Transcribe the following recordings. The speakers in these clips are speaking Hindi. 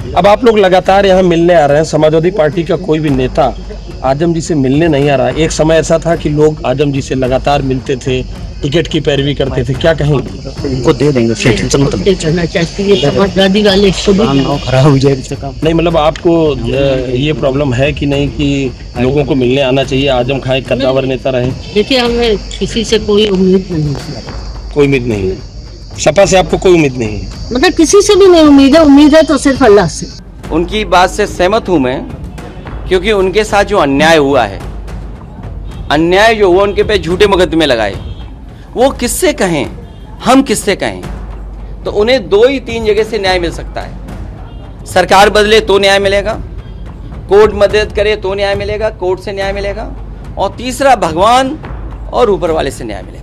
अब आप लोग लगातार यहाँ मिलने आ रहे हैं, समाजवादी पार्टी का कोई भी नेता आजम जी से मिलने नहीं आ रहा। एक समय ऐसा था कि लोग आजम जी से लगातार मिलते थे, टिकट की पैरवी करते थे, क्या कहेंगे? उनको दे देंगे, समाजवादी वाले खराब हो जाएगा काम। नहीं मतलब आपको ये प्रॉब्लम है कि नहीं कि लोगों को मिलने आना चाहिए, आजम खान एक कद्दावर नेता रहे? देखिए, हमें किसी से कोई उम्मीद नहीं है। कोई उम्मीद नहीं है, सपा से आपको कोई उम्मीद नहीं है? मतलब किसी से भी नहीं उम्मीद है तो सिर्फ अल्लाह से। उनकी बात से सहमत हूं मैं, क्योंकि उनके साथ जो अन्याय हुआ है, अन्याय जो हुआ उनके पे झूठे मुकदमे लगाए, वो किससे कहें, हम किससे कहें? तो उन्हें 2 ही 3 जगह से न्याय मिल सकता है। सरकार बदले तो न्याय मिलेगा, कोर्ट मदद करे तो न्याय मिलेगा, कोर्ट से न्याय मिलेगा, और तीसरा भगवान और ऊपर वाले से न्याय मिलेगा।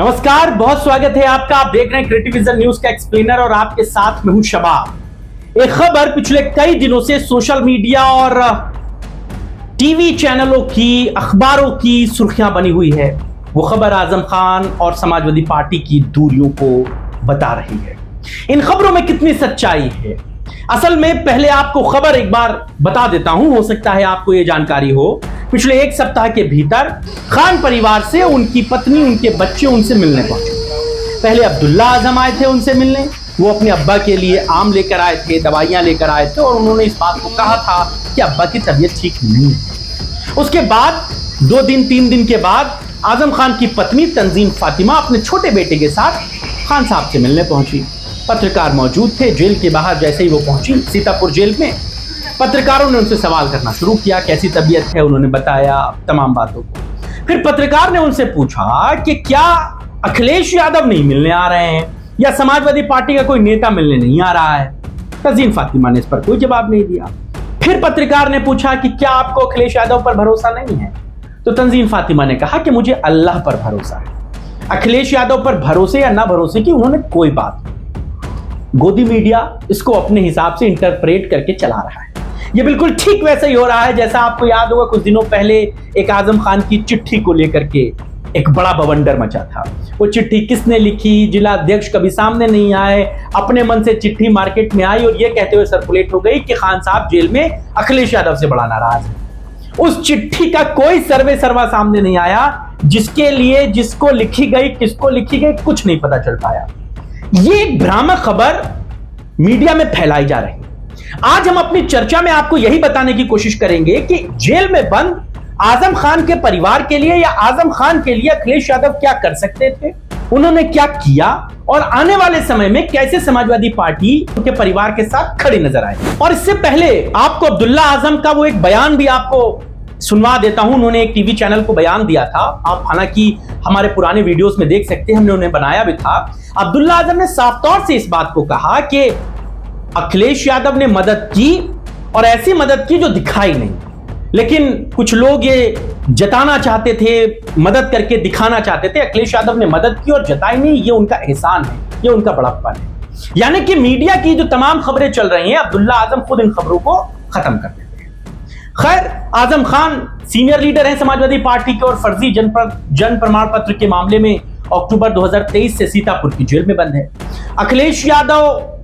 नमस्कार, बहुत स्वागत है आपका। आप देख रहे हैं क्रिएटिव विजन न्यूज का एक्सप्लेनर और आपके साथ मैं हूं शबाब। एक खबर पिछले कई दिनों से सोशल मीडिया और टीवी चैनलों की, अखबारों की सुर्खियां बनी हुई है। वो खबर आजम खान और समाजवादी पार्टी की दूरियों को बता रही है। इन खबरों में कितनी सच्चाई है? असल में पहले आपको खबर एक बार बता देता हूं, हो सकता है आपको यह जानकारी हो। पिछले 1 सप्ताह के भीतर खान परिवार से उनकी पत्नी, उनके बच्चे उनसे मिलने पहुंचे। पहले अब्दुल्ला आजम आए थे उनसे मिलने। वो अपने अब्बा के लिए आम लेकर आए थे, दवाइयां लेकर आए थे, और उन्होंने इस बात को कहा था कि अब्बा की तबीयत ठीक नहीं है। उसके बाद 2 दिन 3 दिन के बाद आजम खान की पत्नी तंजीम फातिमा अपने छोटे बेटे के साथ खान साहब से मिलने पहुंची। पत्रकार मौजूद थे। जेल के बाहर जैसे ही वो पहुंची, सीतापुर जेल में, पत्रकारों ने उनसे सवाल करना शुरू किया। कैसी तबीयत है, उन्होंने बताया तमाम बातों को। फिर पत्रकार ने उनसे पूछा कि क्या अखिलेश यादव नहीं मिलने आ रहे हैं, या समाजवादी पार्टी का कोई नेता मिलने नहीं आ रहा है? तंजीम फातिमा ने इस पर कोई जवाब नहीं दिया। फिर पत्रकार ने पूछा कि क्या आपको अखिलेश यादव पर भरोसा नहीं है? तो तंजीम फातिमा ने कहा कि मुझे अल्लाह पर भरोसा है। अखिलेश यादव पर भरोसे या ना भरोसे की उन्होंने कोई बात नहीं। गोदी मीडिया इसको अपने हिसाब से इंटरप्रेट करके चला रहा है। ये बिल्कुल ठीक वैसा ही हो रहा है जैसा आपको याद होगा कुछ दिनों पहले एक आजम खान की चिट्ठी को लेकर के एक बड़ा बवंडर मचा था। वो चिट्ठी किसने लिखी, जिला अध्यक्ष कभी सामने नहीं आए, अपने मन से चिट्ठी मार्केट में आई और ये कहते हुए सर्कुलेट हो गई कि खान साहब जेल में अखिलेश यादव से बड़ा नाराज है। उस चिट्ठी का कोई सर्वा सामने नहीं आया, जिसके लिए जिसको लिखी गई, किसको लिखी गई, कुछ नहीं पता चल पाया। ये भ्रामक खबर मीडिया में फैलाई जा रही है। आज हम अपनी चर्चा में आपको यही बताने की कोशिश करेंगे कि जेल में बंद आजम खान के परिवार के लिए या आजम खान के लिए अखिलेश यादव क्या कर सकते थे, उन्होंने क्या किया, और आने वाले समय में कैसे समाजवादी पार्टी उनके परिवार के साथ खड़ी नजर आए। और इससे पहले आपको अब्दुल्ला आजम का वो एक बयान भी आपको सुनवा देता हूं। उन्होंने एक टीवी चैनल को बयान दिया था, आप हालांकि हमारे पुराने वीडियोस में देख सकते हैं, हमने उन्हें बनाया भी था। अब्दुल्ला आजम ने साफ तौर से इस बात को कहा कि अखिलेश यादव ने मदद की, और ऐसी मदद की जो दिखाई नहीं, लेकिन कुछ लोग ये जताना चाहते थे, मदद करके दिखाना चाहते थे। अखिलेश यादव ने मदद की और जताई नहीं, ये उनका एहसान है, ये उनका बड़प्पन है। यानी कि मीडिया की जो तमाम खबरें चल रही हैं, अब्दुल्ला आजम खुद इन खबरों को खत्म कर देते हैं। खैर, आजम खान सीनियर लीडर हैं समाजवादी पार्टी के और फर्जी जन प्रमाण पत्र के मामले में अक्टूबर 2023 से सीतापुर की जेल में बंद है। अखिलेश यादव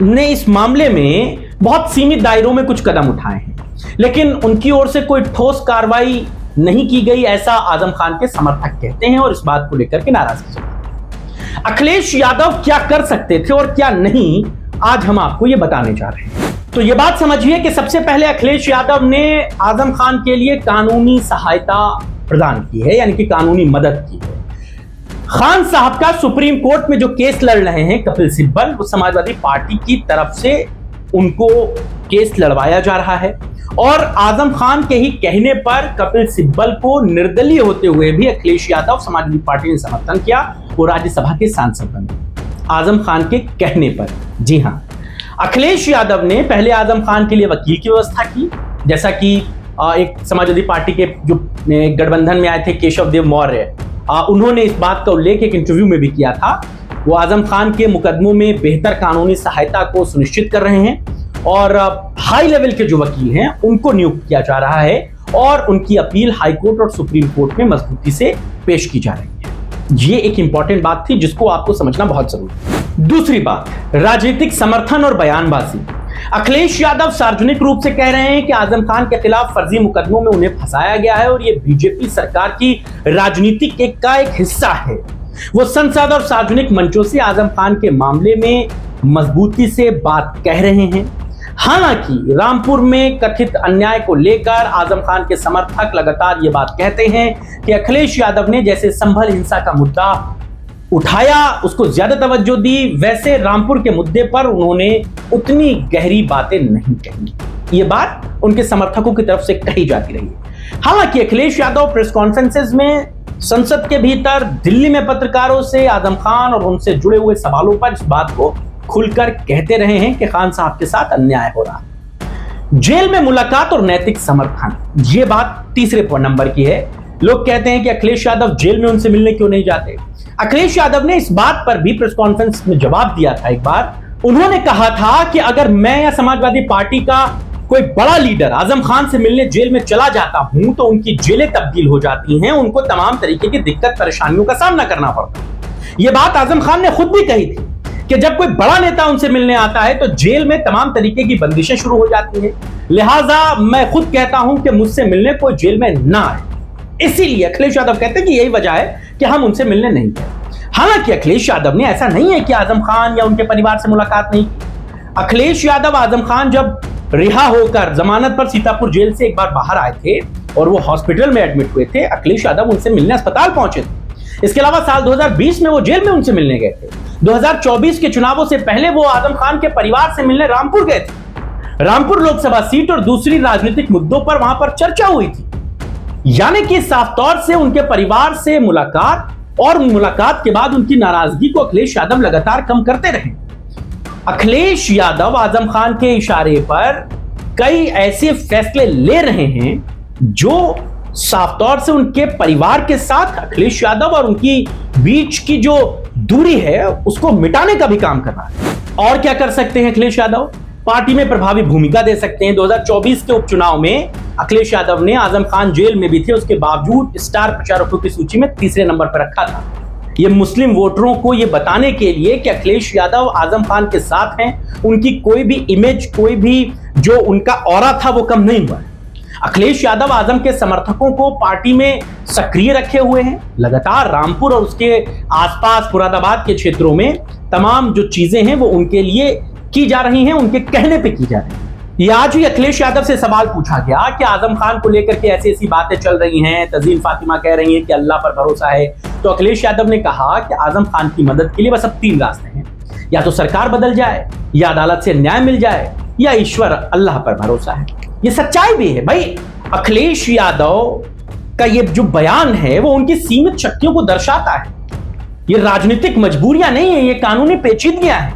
ने इस मामले में बहुत सीमित दायरों में कुछ कदम उठाए हैं, लेकिन उनकी ओर से कोई ठोस कार्रवाई नहीं की गई, ऐसा आजम खान के समर्थक कहते हैं और इस बात को लेकर के नाराजगी जताते हैं। अखिलेश यादव क्या कर सकते थे और क्या नहीं, आज हम आपको यह बताने जा रहे हैं। तो यह बात समझिए कि सबसे पहले अखिलेश यादव ने आजम खान के लिए कानूनी सहायता प्रदान की है, यानी कि कानूनी मदद की है। खान साहब का सुप्रीम कोर्ट में जो केस लड़ रहे हैं कपिल सिब्बल, वो समाजवादी पार्टी की तरफ से उनको केस लड़वाया जा रहा है, और आजम खान के ही कहने पर कपिल सिब्बल को निर्दलीय होते हुए भी अखिलेश यादव समाजवादी पार्टी ने समर्थन किया, वो राज्यसभा के सांसद बने आजम खान के कहने पर। जी हां, अखिलेश यादव ने पहले आजम खान के लिए वकील की व्यवस्था की, जैसा कि एक समाजवादी पार्टी के जो गठबंधन में आए थे केशव देव मौर्य, उन्होंने इस बात का उल्लेख एक इंटरव्यू में भी किया था। वो आजम खान के मुकदमों में बेहतर कानूनी सहायता को सुनिश्चित कर रहे हैं, और हाई लेवल के जो वकील हैं उनको नियुक्त किया जा रहा है, और उनकी अपील हाईकोर्ट और सुप्रीम कोर्ट में मजबूती से पेश की जा रही है। ये एक इंपॉर्टेंट बात थी जिसको आपको समझना बहुत जरूरी है। दूसरी बात, राजनीतिक समर्थन और बयानबाजी। अखिलेश यादव सार्वजनिक रूप से कह रहे हैं कि आजम खान के खिलाफ फर्जी मुकदमों में उन्हें फंसाया गया है और यह बीजेपी सरकार की राजनीति का एक हिस्सा है। वो संसद और सार्वजनिक मंचों से आजम खान के मामले में मजबूती से बात कह रहे हैं। हालांकि रामपुर में कथित अन्याय को लेकर आजम खान के समर्थक लगातार ये बात कहते हैं कि अखिलेश यादव ने जैसे संभल हिंसा का मुद्दा उठाया, उसको ज्यादा तवज्जो दी, वैसे रामपुर के मुद्दे पर उन्होंने उतनी गहरी बातें नहीं कही। ये बात उनके समर्थकों की तरफ से कही जाती रही है। हालांकि अखिलेश यादव प्रेस कॉन्फ्रेंसेस में, संसद के भीतर, दिल्ली में पत्रकारों से आजम खान और उनसे जुड़े हुए सवालों पर इस बात को खुलकर कहते रहे हैं कि खान साहब के साथ अन्याय हो रहा है। जेल में मुलाकात और नैतिक समर्थन, ये बात तीसरे नंबर की है। लोग कहते हैं कि अखिलेश यादव जेल में उनसे मिलने क्यों नहीं जाते। अखिलेश यादव ने इस बात पर भी प्रेस कॉन्फ्रेंस में जवाब दिया था। एक बार उन्होंने कहा था कि अगर मैं या समाजवादी पार्टी का कोई बड़ा लीडर आजम खान से मिलने जेल में चला जाता हूं तो उनकी जेलें तब्दील हो जाती हैं, उनको तमाम तरीके की दिक्कत परेशानियों का सामना करना पड़ता है। यह बात आजम खान ने खुद भी कही थी कि जब कोई बड़ा नेता उनसे मिलने आता है तो जेल में तमाम तरीके की बंदिशें शुरू हो जाती हैं। लिहाजा मैं खुद कहता हूं कि मुझसे मिलने कोई जेल में ना आए। इसीलिए अखिलेश यादव कहते हैं कि यही वजह है कि हम उनसे मिलने नहीं गए। हालांकि अखिलेश यादव ने ऐसा नहीं है कि आजम खान या उनके परिवार से मुलाकात नहीं की। अखिलेश यादव आजम खान जब रिहा होकर जमानत पर सीतापुर जेल से एक बार बाहर आए थे और वो हॉस्पिटल में एडमिट हुए थे, अखिलेश यादव उनसे मिलने अस्पताल पहुंचे थे। इसके अलावा साल 2020 में वो जेल में उनसे मिलने गए थे। 2024 के चुनावों से पहले वो आजम खान के परिवार से मिलने रामपुर गए थे। रामपुर लोकसभा सीट और दूसरी राजनीतिक मुद्दों पर वहां पर चर्चा हुई थी। यानी कि साफ तौर से उनके परिवार से मुलाकात और मुलाकात के बाद उनकी नाराजगी को अखिलेश यादव लगातार कम करते रहे। अखिलेश यादव आजम खान के इशारे पर कई ऐसे फैसले ले रहे हैं जो साफ तौर से उनके परिवार के साथ अखिलेश यादव और उनकी बीच की जो दूरी है उसको मिटाने का भी काम कर रहा है। और क्या कर सकते हैं अखिलेश यादव? पार्टी में प्रभावी भूमिका दे सकते हैं। 2024 के उपचुनाव में अखिलेश यादव ने आजम खान जेल में भी थे, उसके बावजूद स्टार प्रचारकों की सूची में तीसरे नंबर पर रखा था। ये मुस्लिम वोटरों को ये बताने के लिए कि अखिलेश यादव आजम खान के साथ हैं, उनकी कोई भी इमेज, कोई भी जो उनका ऑरा था वो कम नहीं हुआ है। अखिलेश यादव आजम के समर्थकों को पार्टी में सक्रिय रखे हुए हैं। लगातार रामपुर और उसके आसपास मुरादाबाद के क्षेत्रों में तमाम जो चीजें हैं वो उनके लिए की जा रही हैं, उनके कहने पे की जा रही हैं। ये आज भी अखिलेश यादव से सवाल पूछा गया कि आजम खान को लेकर के ऐसी ऐसी बातें चल रही हैं, तजीन फातिमा कह रही हैं कि अल्लाह पर भरोसा है, तो अखिलेश यादव ने कहा कि आजम खान की मदद के लिए बस अब 3 रास्ते हैं, या तो सरकार बदल जाए, या अदालत से न्याय मिल जाए, या ईश्वर अल्लाह पर भरोसा है। ये सच्चाई भी है भाई। अखिलेश यादव का ये जो बयान है वो उनकी सीमित शक्तियों को दर्शाता है। ये राजनीतिक मजबूरियां नहीं है, ये कानूनी पेचीदगियां हैं,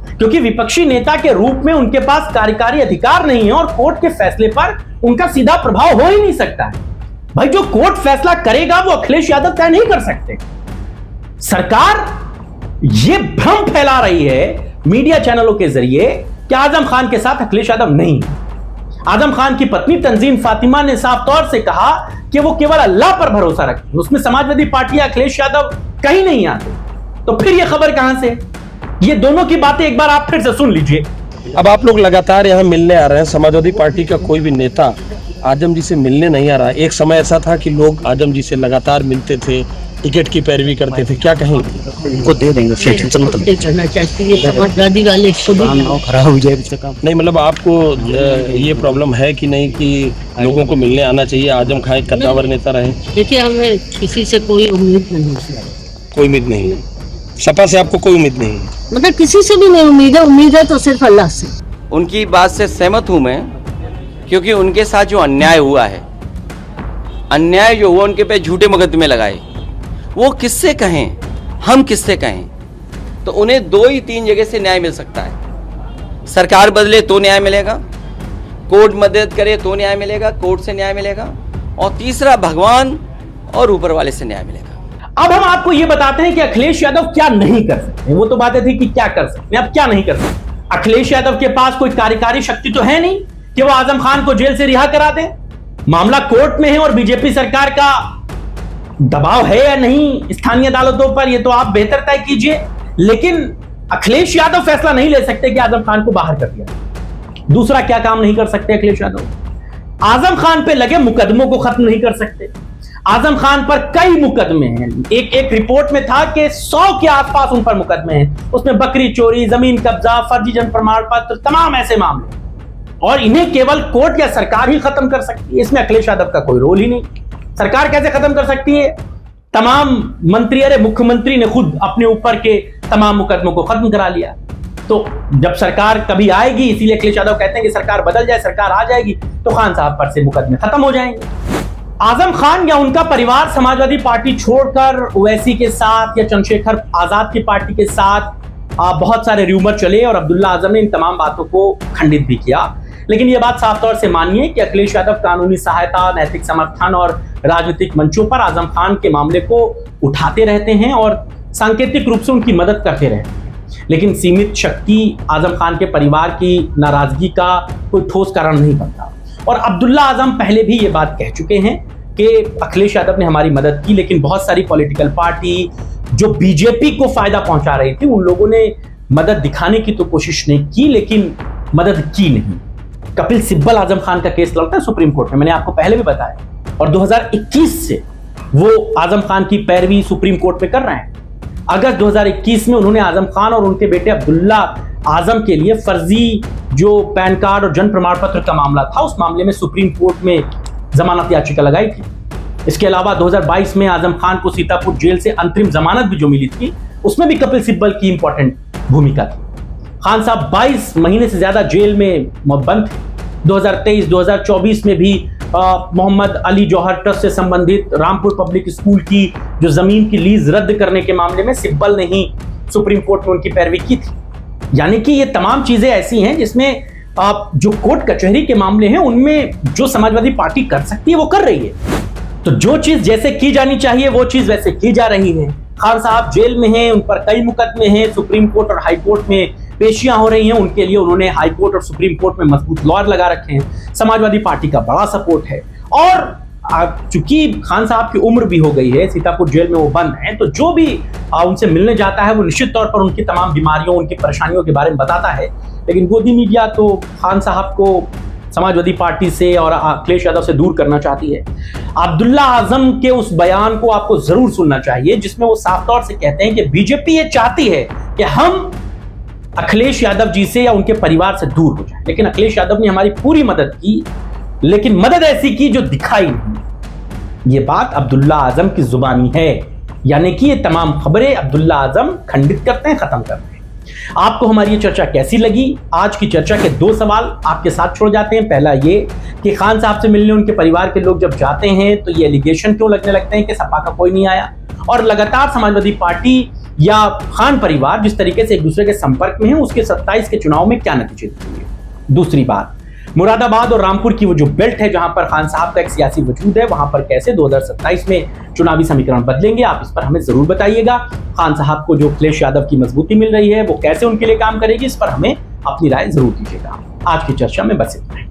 क्योंकि विपक्षी नेता के रूप में उनके पास कार्यकारी अधिकार नहीं है और कोर्ट के फैसले पर उनका सीधा प्रभाव हो ही नहीं सकता है। भाई जो कोर्ट फैसला करेगा वो अखिलेश यादव तय नहीं कर सकते। सरकार ये भ्रम फैला रही है मीडिया चैनलों के जरिए कि आजम खान के साथ अखिलेश यादव नहीं है। आजम खान की पत्नी तंजीन फातिमा ने साफ तौर से कहा कि वो केवल अल्लाह पर भरोसा रखती है, उसमें समाजवादी पार्टी अखिलेश यादव कहीं नहीं आते। तो फिर ये खबर कहां से? ये दोनों की बातें एक बार आप फिर से सुन लीजिए। अब आप लोग लगातार यहाँ मिलने आ रहे हैं, समाजवादी पार्टी का कोई भी नेता आजम जी से मिलने नहीं आ रहा। एक समय ऐसा था कि लोग आजम जी से लगातार मिलते थे, टिकट की पैरवी करते थे, क्या कहेंगे? उनको दे देंगे, टेंशन मत लो। करना चाहिए समाजवादी वाले काम खराब हो जाए इसका काम। नहीं मतलब आपको ये प्रॉब्लम है कि नहीं कि लोगों को मिलने आना चाहिए, आजम खान एक कद्दावर नेता रहे? देखिए हमें किसी से कोई उम्मीद नहीं है। कोई उम्मीद नहीं है? सपा से आपको कोई उम्मीद नहीं है? मतलब किसी से भी नहीं उम्मीद है तो सिर्फ अल्लाह से। उनकी बात से सहमत हूँ मैं, क्योंकि उनके साथ जो अन्याय हुआ है, अन्याय जो हुआ उनके पे झूठे मुकदमे लगाए, वो किससे कहें, हम किससे कहें? तो उन्हें 2 ही 3 जगह से न्याय मिल सकता है। सरकार बदले तो न्याय मिलेगा, कोर्ट मदद करे तो न्याय मिलेगा, कोर्ट से न्याय मिलेगा, और तीसरा भगवान और ऊपर वाले से न्याय मिलेगा। अब हम आपको यह बताते हैं कि अखिलेश यादव क्या नहीं कर सकते। वो तो बातें थी कि क्या कर सकते हैं, अब क्या नहीं कर सकते। अखिलेश यादव के पास कोई कार्यकारी शक्ति तो है नहीं कि वो आजम खान को जेल से रिहा करा दे। मामला कोर्ट में है और बीजेपी सरकार का दबाव है या नहीं स्थानीय अदालतों पर, यह तो आप बेहतर तय कीजिए। लेकिन अखिलेश यादव फैसला नहीं ले सकते कि आजम खान को बाहर कर दिया। दूसरा क्या काम नहीं कर सकते अखिलेश यादव? आजम खान पे लगे मुकदमों को खत्म नहीं कर सकते। आजम खान पर कई मुकदमे हैं। एक रिपोर्ट में था कि 100 के आसपास उन पर मुकदमे हैं। उसमें बकरी चोरी, जमीन कब्जा, फर्जी जन्म प्रमाण पत्र, तमाम ऐसे मामले, और इन्हें केवल कोर्ट या सरकार ही खत्म कर सकती है। इसमें अखिलेश यादव का कोई रोल ही नहीं। सरकार कैसे खत्म कर सकती है? तमाम मंत्री, अरे मुख्यमंत्री ने खुद अपने ऊपर के तमाम मुकदमों को खत्म करा लिया। तो जब सरकार कभी आएगी, इसीलिए अखिलेश यादव कहते हैं कि सरकार बदल जाए, सरकार आ जाएगी तो खान साहब पर से मुकदमे खत्म हो जाएंगे। आजम खान या उनका परिवार समाजवादी पार्टी छोड़कर ओवैसी के साथ या चंद्रशेखर आजाद की पार्टी के साथ बहुत सारे रूमर चले और अब्दुल्ला आजम ने इन तमाम बातों को खंडित भी किया। लेकिन यह बात साफ तौर से मानिए कि अखिलेश यादव कानूनी सहायता, नैतिक समर्थन और राजनीतिक मंचों पर आजम खान के मामले को उठाते रहते हैं और सांकेतिक रूप से उनकी मदद करते रहते हैं। लेकिन सीमित शक्ति आजम खान के परिवार की नाराजगी का कोई ठोस कारण नहीं बनता। और अब्दुल्ला आजम पहले भी ये बात कह चुके हैं कि अखिलेश यादव ने हमारी मदद की, लेकिन बहुत सारी पॉलिटिकल पार्टी जो बीजेपी को फायदा पहुंचा रही थी, उन लोगों ने मदद दिखाने की तो कोशिश नहीं की, लेकिन मदद की नहीं। कपिल सिब्बल आजम खान का केस लड़ता है सुप्रीम कोर्ट में, मैंने आपको पहले भी बताया, और 2021 से वो आजम खान की पैरवी सुप्रीम कोर्ट में कर रहे हैं। अगस्त 2021 में उन्होंने आजम खान और उनके बेटे अब्दुल्ला आजम के लिए फर्जी जो पैन कार्ड और जन्म प्रमाण पत्र का मामला था, उस मामले में सुप्रीम कोर्ट में जमानत याचिका लगाई थी। इसके अलावा 2022 में आजम खान को सीतापुर जेल से अंतरिम जमानत भी जो मिली थी, उसमें भी कपिल सिब्बल की इंपॉर्टेंट भूमिका थी। खान साहब 22 महीने से ज्यादा जेल में बंद थे। 2023-2024 में भी मोहम्मद अली जौहर ट्रस्ट से संबंधित रामपुर पब्लिक स्कूल की जो जमीन की लीज रद्द करने के मामले में सिब्बल ने ही सुप्रीम कोर्ट में उनकी पैरवी की थी। यानी कि ये तमाम चीजें ऐसी हैं जिसमें जो कोर्ट कचहरी के मामले हैं उनमें जो समाजवादी पार्टी कर सकती है वो कर रही है। तो जो चीज जैसे की जानी चाहिए वो चीज वैसे की जा रही है। खान साहब जेल में हैं, उन पर कई मुकदमे हैं, सुप्रीम कोर्ट और हाई कोर्ट में पेशियां हो रही हैं, उनके लिए उन्होंने हाई कोर्ट और सुप्रीम कोर्ट में मजबूत लॉयर लगा रखे हैं। समाजवादी पार्टी का बड़ा सपोर्ट है, और चूंकि खान साहब की उम्र भी हो गई है, सीतापुर जेल में वो बंद हैं, तो जो भी उनसे मिलने जाता है वो निश्चित तौर पर उनकी तमाम बीमारियों, उनकी परेशानियों के बारे में बताता है। लेकिन गोदी मीडिया तो खान साहब को समाजवादी पार्टी से और अखिलेश यादव से दूर करना चाहती है। अब्दुल्ला आजम के उस बयान को आपको जरूर सुनना चाहिए जिसमें वो साफ तौर से कहते हैं कि बीजेपी ये चाहती है कि हम अखिलेश यादव जी से या उनके परिवार से दूर हो जाएं, लेकिन अखिलेश यादव ने हमारी पूरी मदद की, लेकिन मदद ऐसी की जो दिखाई नहीं। ये बात अब्दुल्ला आजम की जुबानी है, यानी कि ये तमाम खबरें अब्दुल्ला आजम खंडित करते हैं, खत्म करते हैं। आपको हमारी ये चर्चा कैसी लगी? आज की चर्चा के 2 सवाल आपके साथ छोड़ जाते हैं। पहला ये कि खान साहब से मिलने उनके परिवार के लोग जब जाते हैं तो ये एलिगेशन क्यों लगने लगते हैं कि सपा का कोई नहीं आया, और लगातार समाजवादी पार्टी या खान परिवार जिस तरीके से एक दूसरे के संपर्क में है, उसके 27 के चुनाव में क्या नतीजे निकलेंगे? दूसरी बात, मुरादाबाद और रामपुर की वो जो बेल्ट है जहां पर खान साहब का एक सियासी वजूद है, वहां पर कैसे 2027 में चुनावी समीकरण बदलेंगे, आप इस पर हमें जरूर बताइएगा। खान साहब को जो अखिलेश यादव की मजबूती मिल रही है वो कैसे उनके लिए काम करेगी, इस पर हमें अपनी राय जरूर दीजिएगा। आज की चर्चा में बस इतना है।